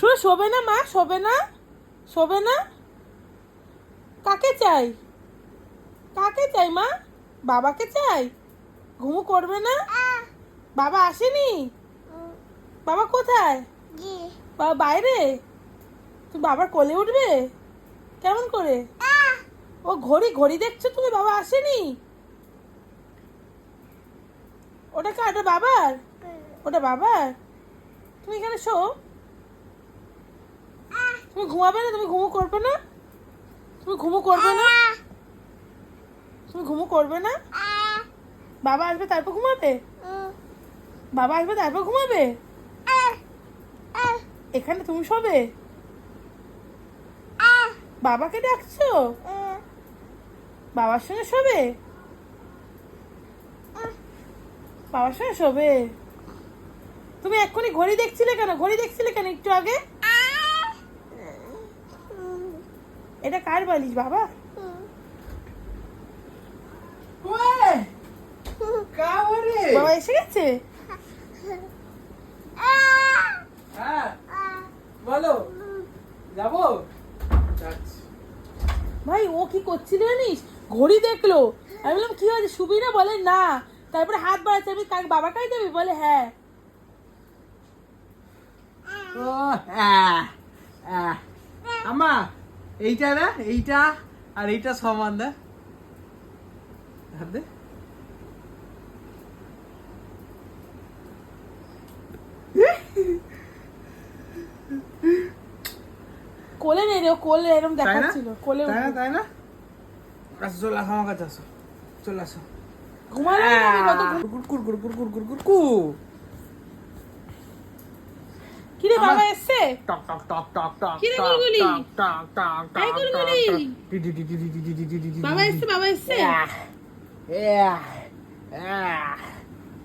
শুনে শোবে না মা, শোবে না, শোবে না। কাকে চাই, কাকে চাই মা? বাবাকে চাই। ঘুমু করবে না? বাবা আসেনি? বাবা কোথায়? বাবা বাইরে। তুমি বাবার কোলে উঠবে কেমন করে? ও ঘড়ি ঘড়ি দেখছো তুমি? বাবা আসেনি? ওটা কার? ওটা বাবার? ওটা বাবার? তুমি এখানে শো। তুমি ঘুমাবে না? তুমি ঘুমু করবে না? তুমি ঘুমু করবে না? তুমি ঘুমু করবে না? বাবা আসবে তারপর ঘুমাবে? বাবা আসবে তারপর ঘুমাবে? এখানে তুমি শোবে? বাবাকে ডাকছো? বাবার সঙ্গে শোবে? বাবার সঙ্গে শোবে? তুমি এক্ষুনি ঘড়ি দেখছিলে কেন? ঘড়ি দেখছিলে কেন একটু আগে? এটা কার বালিশ বাবা? বাবা এসে গেছে? হ্যাঁ বলো, যাবো। ভাই ও কি করছিল জানিস? ঘড়ি দেখলো। আমি বললাম কি হয়েছে শুবি না? বলে না। তারপরে হাত বাড়াচ্ছে। আমি কার বাবার কাছে যাবি? বলে হ্যাঁ। ও আমা, এইটা না, এইটা আর এইটা সমান না। হাত দে। কোলে নেই রে, ও কোলে এরকম তাই না? দেখাচ্ছিল। কোলে তাই না? উঠবে। তাই না? আসো, চলে আসো আমার কাছে, আসো, চলে আসো। ঘুমালো না আমি কত কি রে বাবা এসছে? টক টক টক টক টক কি রে টক গুলগুলি? টক টক টক এই গুলগুলি। বাবা এসছে, বাবা এসছে।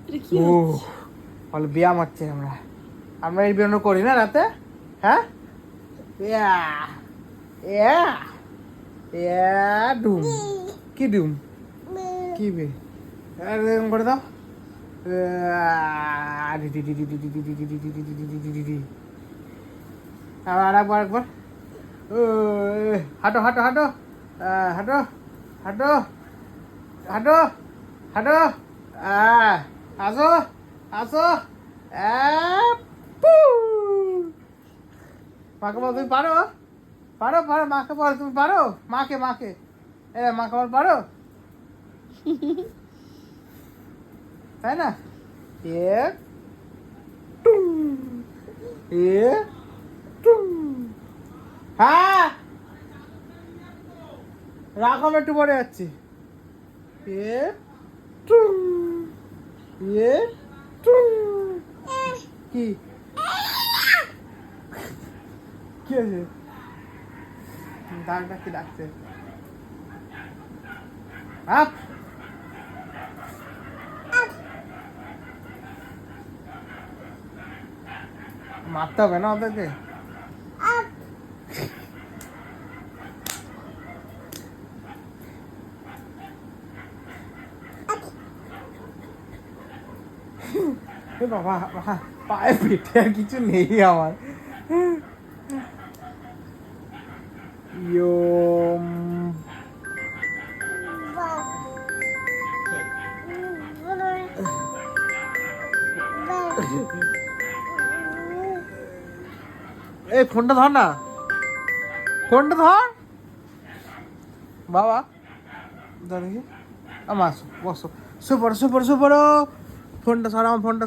এটা কি ও হচ্ছে? বলে ব্যায়াম হচ্ছে। আমরা আমরা এই ব্যায়াম করি না রাতে? হ্যাঁ, ডুম। কি ডুম? কি বে? এরকম করে দাও। আবার একবার একবার। হাঁটো হাঁটো হাঁটো হাঁটো হাঁটো হাঁটো হাঁটো। আসো আসো। মাকে বল তুমি পারো, পারো পারো। মাকে বল তুমি পারো। মাকে মাকে মাকে বল পারো, তাই না? এ টুম, এ টুম। হ্যাঁ রাখো, আমি একটু পরে যাচ্ছি। এ টুম, এ টুম। কি কি হয়েছে? ডাকটা কি ডাকছে? আপ মারতে হবে না ওদেরকে? বাবা পায়ে পেটে আর কিছু নেই আমার। এই ফোনটা ধর না, ফোনটা ধর বাবা। দেখি আমার বসো, সুপর সুপর সুপর। ফোনটা ধর, আমার ফোনটা